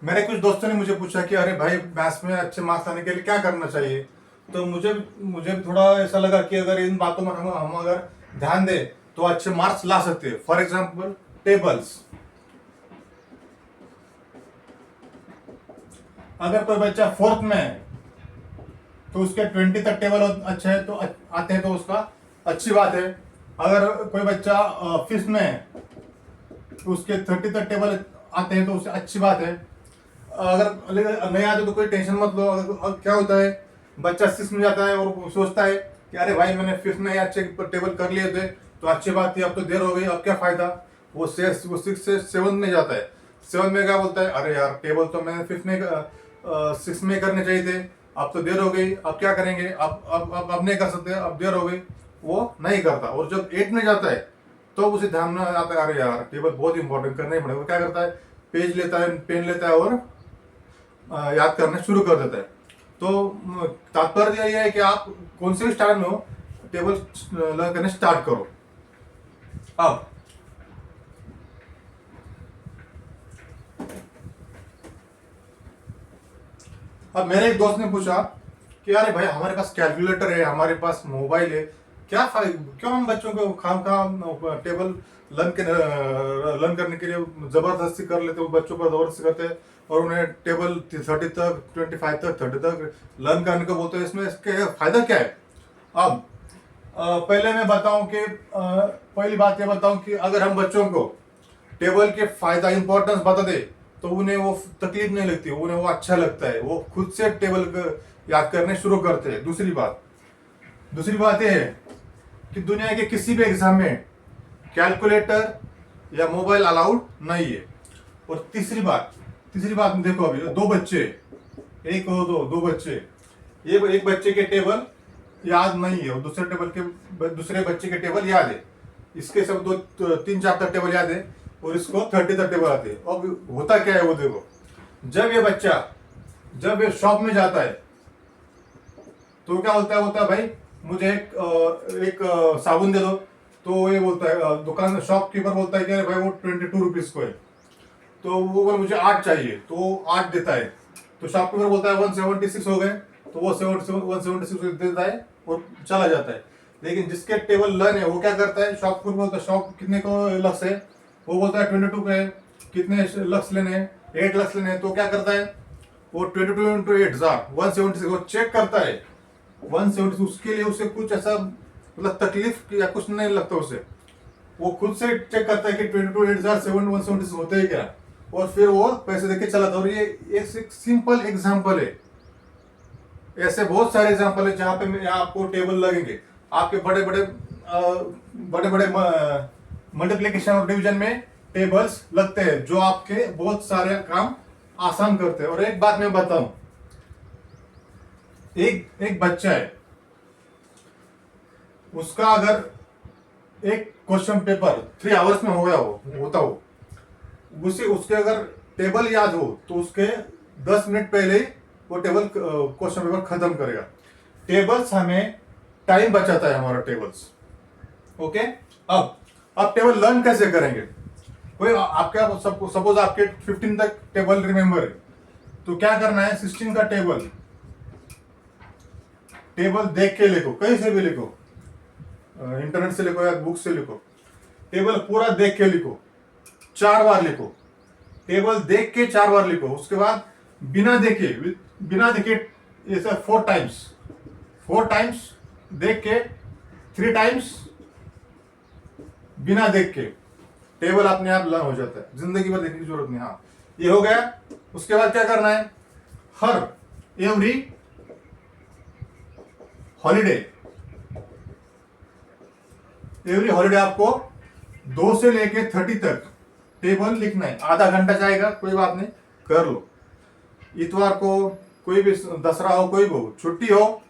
मेरे कुछ दोस्तों ने मुझे पूछा कि अरे भाई मैथ्स में अच्छे मार्क्स लाने के लिए क्या करना चाहिए। तो मुझे मुझे थोड़ा ऐसा लगा कि अगर इन बातों में हम अगर ध्यान दें तो अच्छे मार्क्स ला सकते हैं। For example tables. अगर कोई बच्चा फोर्थ में है तो उसके 20 तक टेबल अच्छे है तो आते हैं तो उसका अच्छी बात है। अगर कोई बच्चा फिफ्थ में है तो उसके 30 तक टेबल आते हैं तो उससे अच्छी बात है। अगर नहीं आते तो कोई टेंशन मत लो। अगर क्या होता है, बच्चा सिक्स में जाता है और वो सोचता है कि अरे भाई मैंने फिफ्थ में अच्छे टेबल कर लिए थे तो अच्छी बात थी, अब तो देर हो गई, अब क्या फायदा। वो सिक्स से सेवन में जाता है। सेवन में क्या बोलता है, अरे यार टेबल तो मैंने फिफ्थ में सिक्स में करने चाहिए थे, अब तो देर हो गई, अब क्या करेंगे, अब नहीं कर सकते, अब देर हो गई। वो नहीं करता। और जब एट में जाता है तो उसे ध्यान में आता है अरे यार टेबल बहुत इंपॉर्टेंट, करना ही पड़ेगा। वो क्या करता है, पेज लेता है, पेन लेता है और याद करना शुरू कर देता है। तो तात्पर्य यह है कि आप कौन से भी स्टाइल में हो, टेबल लर्न करने स्टार्ट करो। अब मेरे एक दोस्त ने पूछा कि अरे भाई हमारे पास कैलकुलेटर है, हमारे पास मोबाइल है, क्या क्यों हम बच्चों को खाम खाम टेबल लर्न करने के लिए जबरदस्ती कर लेते हैं, बच्चों पर जबरदस्ती करते हैं और उन्हें टेबल 30 तक 25 तक 30 तक लर्न करने को बोलते हैं। इसमें इसके फायदा क्या है। अब पहले मैं बताऊं कि पहली बात ये बताऊं कि अगर हम बच्चों को टेबल के फायदा इंपॉर्टेंस बता दे तो उन्हें वो तकलीफ नहीं लगती, उन्हें वो अच्छा लगता है, वो खुद से टेबल याद करने शुरू करते हैं। दूसरी बात यह है कि दुनिया के किसी भी एग्जाम में कैलकुलेटर या मोबाइल अलाउड नहीं है। और तीसरी बात देखो, अभी दो बच्चे, एक और दो बच्चे, ये एक बच्चे के टेबल याद नहीं है और दूसरे बच्चे के टेबल याद है। इसके सब दो 3-4 तक टेबल याद है और इसको 30 तक टेबल आते हैं। अब होता क्या है वो देखो, जब ये शॉप में जाता है तो क्या होता है भाई मुझे एक साबुन दे दो। तो ये बोलता है, दुकान शॉपकीपर बोलता है कि अरे भाई वो 22 रुपीज को है, तो वो बोले मुझे 8 चाहिए, तो 8 देता है। तो शॉपकीपर बोलता है 176 हो गए, तो वो 176 देता है और चला जाता है। लेकिन जिसके टेबल लर्न है वो क्या करता है, शॉपकीपर बोलता है शॉप कितने को लक्स है, वो बोलता है 22 का है, कितने लक्स लेने हैं, 8 लक्स लेने हैं। तो क्या करता है वो 22 इंटू 8 176 वो चेक करता है। 176 उसके लिए उसे कुछ ऐसा मतलब तकलीफ या कुछ नहीं लगता उसे, वो खुद से चेक करता है कि 22 8 176 होते ही क्या, और फिर वो पैसे देके चला था। और ये एक सिंपल एग्जांपल है, ऐसे बहुत सारे एग्जांपल है जहां पे यहाँ आपको टेबल लगेंगे। आपके बड़े बड़े मल्टीप्लिकेशन और डिवीजन में टेबल्स लगते हैं जो आपके बहुत सारे काम आसान करते हैं। और एक बात मैं बताऊं, एक बच्चा है, उसका अगर एक क्वेश्चन पेपर 3 आवर्स में हो गया होता हो, उसके अगर टेबल याद हो तो उसके 10 मिनट पहले ही वो टेबल क्वेश्चन पेपर खत्म करेगा। टेबल्स हमें टाइम बचाता है, हमारा टेबल्स। ओके। अब टेबल लर्न कैसे करेंगे। कोई आपका सपोज आपके 15 तक टेबल रिमेंबर है, तो क्या करना है, 16 का टेबल देख के लिखो, कहीं से भी लिखो, इंटरनेट से लिखो या बुक से लिखो। टेबल पूरा देख के लिखो, 4 बार लिखो, टेबल देख के 4 बार लिखो। उसके बाद बिना देखे ऐसे 4 टाइम्स देख के, 3 टाइम्स बिना देख के। टेबल अपने आप लर्न हो जाता है, जिंदगी भर देखने की जरूरत नहीं। हाँ, ये हो गया। उसके बाद क्या करना है, हर एवरी हॉलीडे आपको 2 से लेके 30 तक टेबल लिखना है। आधा घंटा जाएगा, कोई बात नहीं, कर लो। इतवार को कोई भी दसरा हो, कोई भी छुट्टी हो,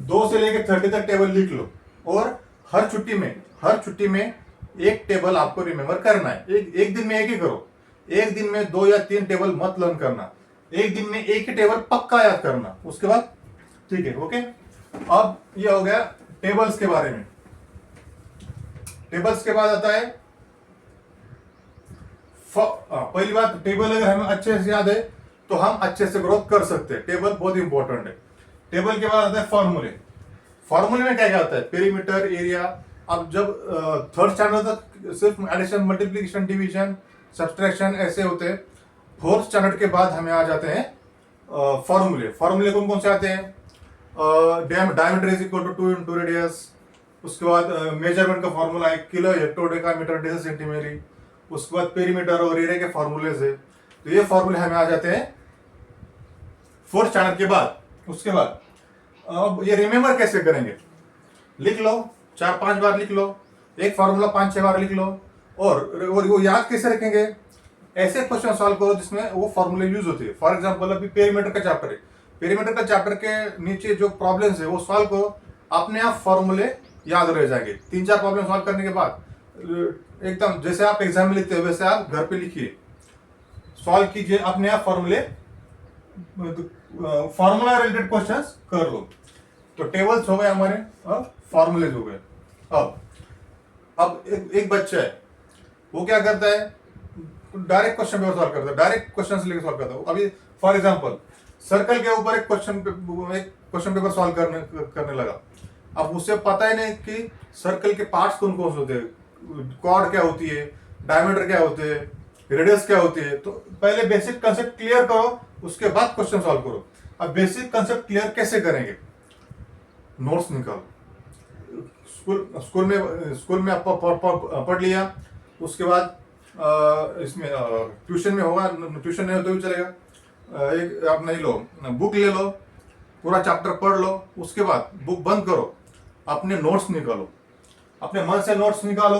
2 से लेके 30 तक टेबल लिख लो। और हर छुट्टी में एक टेबल आपको रिमेम्बर करना है। एक दिन में एक ही करो, एक दिन में 2 या 3 टेबल मत लर्न करना, एक दिन में एक ही टेबल पक्का याद करना। उसके बाद ठीक है, ओके। अब ये हो गया टेबल्स के बारे में। टेबल्स के बाद आता है पहली बात, टेबल अगर हमें अच्छे से याद है तो हम अच्छे से ग्रोथ कर सकते हैं। टेबल बहुत इंपॉर्टेंट है। टेबल के बाद आता है फॉर्मूले। फॉर्मूले में क्या क्या होता है, पेरीमीटर, एरिया। अब जब थर्ड स्टैंडर्ड तक सिर्फ एडिशन, मल्टीप्लिकेशन, डिवीजन, सब्सट्रैक्शन ऐसे होते हैं। फोर्थ स्टैंडर्ड के बाद हमें आ जाते हैं फॉर्मूले। फॉर्मूले कौन कौन से आते हैं, diameter is equal to 2 into radius. उसके बाद मेजरमेंट का फॉर्मूला है किलो हेक्टोडेकामीटर डेसी सेंटीमीटर। उसके बाद पेरीमीटर और एरिया के फॉर्मूले से, तो ये फॉर्मूले हमें आ जाते हैं फोर्थ स्टैंडर्ड के बाद। उसके बाद अब ये रिमेम्बर कैसे करेंगे, लिख लो, 4-5 बार लिख लो, एक फॉर्मूला 5-6 बार लिख लो। और वो याद कैसे रखेंगे, ऐसे क्वेश्चन सॉल्व करो जिसमें वो फॉर्मूले यूज होते हैं। फॉर एग्जांपल अभी पेरीमीटर का चैप्टर है, पेरीमीटर का चैप्टर के नीचे जो प्रॉब्लम्स है वो सॉल्व करो, अपने आप फॉर्मूले याद रह जाएंगे। 3-4 प्रॉब्लम सॉल्व करने के बाद एकदम जैसे आप एग्जाम में लिखते हो वैसे आप घर पे लिखिए, सॉल्व कीजिए, अपने आप फॉर्मूले, फॉर्मूला रिलेटेड क्वेश्चंस कर लो। तो टेबल्स हो गए हमारे, अब फॉर्मूलेज हो गए। अब एक बच्चा है, वो क्या करता है, डायरेक्ट क्वेश्चन पेपर सॉल्व करता है, डायरेक्ट क्वेश्चन से लेकर सॉल्व करता है। अभी फॉर एग्जांपल सर्कल के ऊपर एक क्वेश्चन पेपर सॉल्व करने लगा। अब उसे पता ही नहीं कि सर्कल के पार्ट्स कौन कौन से होते हैं, कॉर्ड क्या होती है, डायमीटर क्या होते हैं, रेडियस क्या होती है। तो पहले बेसिक कंसेप्ट क्लियर करो, उसके बाद क्वेश्चन सॉल्व करो। अब बेसिक कंसेप्ट क्लियर कैसे करेंगे, नोट्स निकालो। स्कूल में आप पढ़ लिया, उसके बाद इसमें ट्यूशन में होगा, ट्यूशन नहीं हो तो भी चलेगा, एक आप नहीं लो, बुक ले लो, पूरा चैप्टर पढ़ लो। उसके बाद बुक बंद करो, अपने नोट्स निकालो, अपने मन से नोट्स निकालो,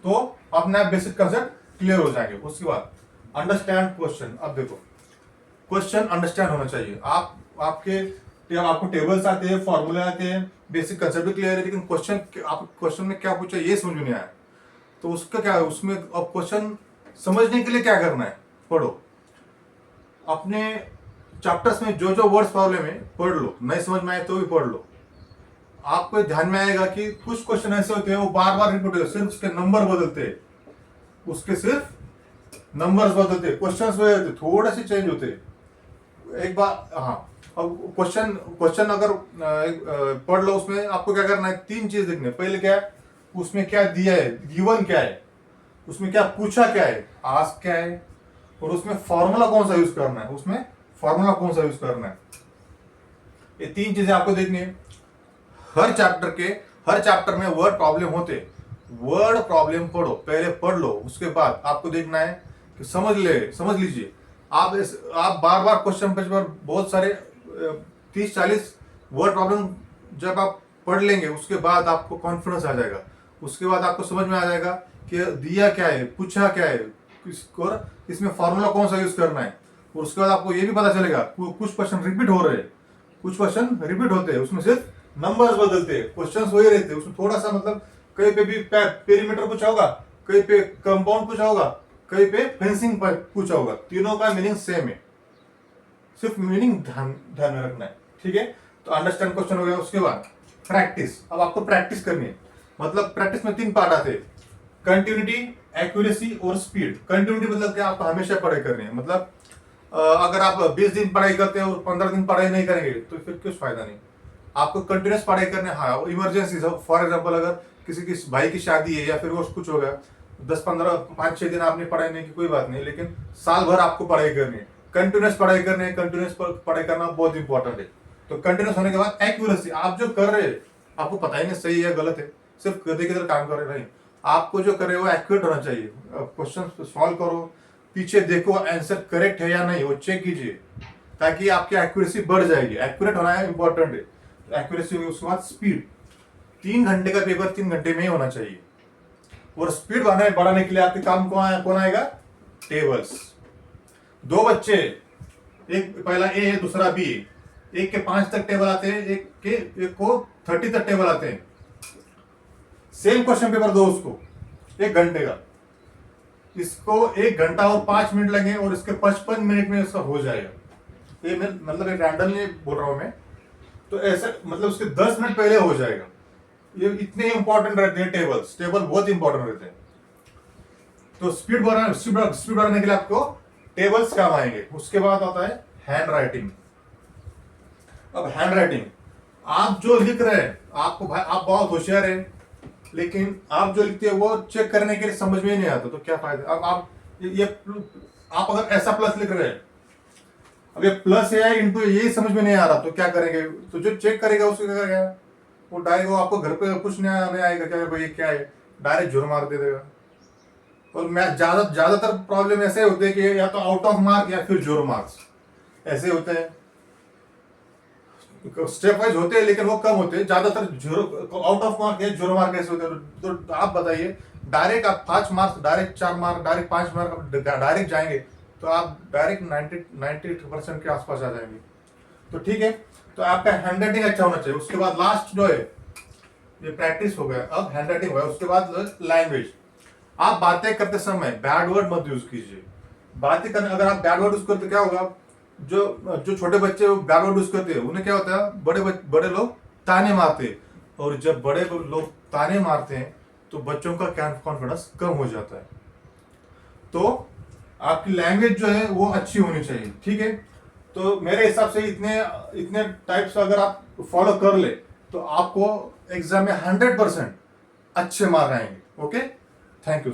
तो अपने बेसिक कंसेप्ट क्लियर हो जाएंगे। उसके बाद अंडरस्टैंड क्वेश्चन। अब देखो, क्वेश्चन अंडरस्टैंड होना चाहिए। आपको टेबल्स आते हैं, फॉर्मूले आते हैं, बेसिक कंसेप्ट भी क्लियर है, लेकिन क्वेश्चन में क्या पूछा ये समझ में नहीं आया, तो उसका क्या है, उसमें अब क्वेश्चन समझने के लिए क्या करना है, पढ़ो। अपने चैप्टर्स में जो जो वर्ड्स प्रॉब्लम है पढ़ लो, नहीं समझ में आए तो भी पढ़ लो। आपको ध्यान में आएगा कि कुछ क्वेश्चन ऐसे होते हैं वो बार बार रिपीट होते हैं, सिर्फ उसके नंबर बदलते हैं, उसके सिर्फ नंबर्स बदलते हैं, क्वेश्चंस बदलते, थोड़े से चेंज होते हैं एक बार। हाँ, अब क्वेश्चन अगर पढ़ लो, उसमें आपको क्या करना है, 3 चीज देखनी है। पहले क्या है, उसमें क्या दिया है, गिवन क्या है, उसमें क्या पूछा क्या है, आस्क क्या है, और उसमें फॉर्मूला कौन सा यूज करना है, उसमें फॉर्मूला कौन सा यूज करना है। ये 3 चीजें आपको देखनी है। हर चैप्टर में वर्ड प्रॉब्लम होते, वर्ड प्रॉब्लम पढ़ो, पहले पढ़ लो, उसके बाद आपको देखना है कि समझ लीजिए। आप बार बार क्वेश्चन पेपर बहुत सारे 30-40 वर्ड प्रॉब्लम जब आप पढ़ लेंगे, उसके बाद आपको कॉन्फिडेंस आ जाएगा। उसके बाद आपको समझ में आ जाएगा कि दिया क्या है, पूछा क्या है, और इसमें फॉर्मूला कौन सा यूज करना है। और उसके बाद आपको ये भी पता चलेगा कुछ क्वेश्चन रिपीट हो रहे हैं, कुछ क्वेश्चन रिपीट होते हैं, उसमें सिर्फ नंबर्स बदलते हैं, क्वेश्चन वही रहते हैं। उसमें थोड़ा सा मतलब कहीं पे भी पेरीमीटर पूछा होगा, कहीं पे कंपाउंड पूछा होगा, कहीं पे फेंसिंग पूछा होगा, तीनों का मीनिंग सेम है, सिर्फ मीनिंग ध्यान में रखना है। ठीक है, तो अंडरस्टैंड क्वेश्चन हो गया। उसके बाद प्रैक्टिस। अब आपको प्रैक्टिस करनी है, मतलब प्रैक्टिस में 3 पार्ट आते हैं, कंटिन्यूटी, एक्यूरेसी और स्पीड। कंटिन्यूटी मतलब क्या, आपको हमेशा पढ़ाई करनी है। मतलब अगर आप 20 दिन पढ़ाई करते हैं और 15 दिन पढ़ाई नहीं करेंगे तो फिर कुछ फायदा नहीं। आपको कंटिन्यूस पढ़ाई करने, हाँ इमरजेंसी, फॉर एग्जांपल अगर किसी की भाई की शादी है या फिर वो कुछ हो गया, 5-6 दिन आपने पढ़ाई नहीं की, कोई बात नहीं, लेकिन साल भर आपको पढ़ाई करनी है, कंटिन्यूस पढ़ाई करनी है। कंटिन्यूस पढ़ाई करना बहुत इंपॉर्टेंट है। तो कंटिन्यूस होने के बाद एक्यूरेसी, आप जो कर रहे हैं आपको पता ही नहीं सही है गलत है, सिर्फ गधे की तरह काम कर रहे नहीं, आपको जो कर रहे हो एक्यूरेट होना चाहिए। क्वेश्चन सॉल्व करो, पीछे देखो आंसर करेक्ट है या नहीं, वो चेक कीजिए, ताकि आपकी एक्यूरेसी बढ़ जाएगी। एक्यूरेट होना है इंपॉर्टेंट है, एक्यूरेसी होगी। उसके बाद स्पीड, 3 घंटे का पेपर 3 घंटे में ही होना चाहिए। और स्पीड बढ़ाने के लिए आपके काम कौन आएगा, टेबल्स। 2 बच्चे, एक पहला ए है दूसरा बी है, एक के 5 तक टेबल आते हैं, एक को 30 तक टेबल आते हैं। सेम क्वेश्चन पेपर दो उसको 1 घंटे का, इसको 1 घंटा और 5 मिनट लगे और इसके 55 मिनट में इसका हो जाएगा। ये मतलब एक रैंडमली बोल रहा हूं मैं, तो ऐसे मतलब उसके 10 मिनट पहले हो जाएगा। ये इतने इंपॉर्टेंट रहते हैं टेबल बहुत इंपॉर्टेंट रहते हैं। तो स्पीड बढ़ाने के लिए आपको टेबल्स काम आएंगे। उसके बाद आता है हैंड राइटिंग। अब हैंड राइटिंग, आप जो लिख रहे हैं, आपको भाई आप बहुत होशियार हैं, लेकिन आप जो लिखते हैं वो चेक करने के लिए समझ में ही नहीं आता, तो क्या फायदा। अब आप ये आप अगर ऐसा प्लस लिख रहे हैं, अब ये प्लस है इंटू यही समझ में नहीं आ रहा, तो क्या करेंगे। तो जो चेक करेगा उसको क्या करेगा, वो डायरेक्ट वो आपको घर पे कुछ नहीं आएगा, क्या भाई ये क्या है, डायरेक्ट झुर मार दे देगा। और मैं ज्यादातर प्रॉब्लम ऐसे होते हैं कि या तो आउट ऑफ मार्क या फिर जीरो मार्क्स ऐसे होते हैं। स्टेप वाइज होते हैं लेकिन वो कम होते हैं, ज्यादातर जीरो आउट ऑफ मार्क या जीरो मार्क ऐसे होते हैं। तो आप बताइए, डायरेक्ट आप 5 marks, direct 4 mark, direct 5 mark direct जाएंगे, तो आप डायरेक्ट 90% के आसपास आ जाएंगे। तो ठीक है, तो आपका हैंड राइटिंग अच्छा होना चाहिए। उसके बाद लास्ट जो है, ये प्रैक्टिस हो गया, अब हैंड राइटिंग हो गया। उसके बाद लैंग्वेज, आप बातें करते समय बैड वर्ड मत यूज कीजिए। बातें करने अगर आप बैड वर्ड यूज करते क्या होगा, जो जो छोटे बच्चे बैड वर्ड यूज करते हैं उन्हें क्या होता है, बड़े लोग ताने मारते हैं, और जब बड़े लोग ताने मारते हैं तो बच्चों का कॉन्फिडेंस कम हो जाता है। तो आपकी लैंग्वेज जो है वो अच्छी होनी चाहिए, ठीक है। तो मेरे हिसाब से इतने इतने टाइप्स अगर आप फॉलो कर ले तो आपको एग्जाम में 100% अच्छे मार्क आएंगे। Okay, thank you.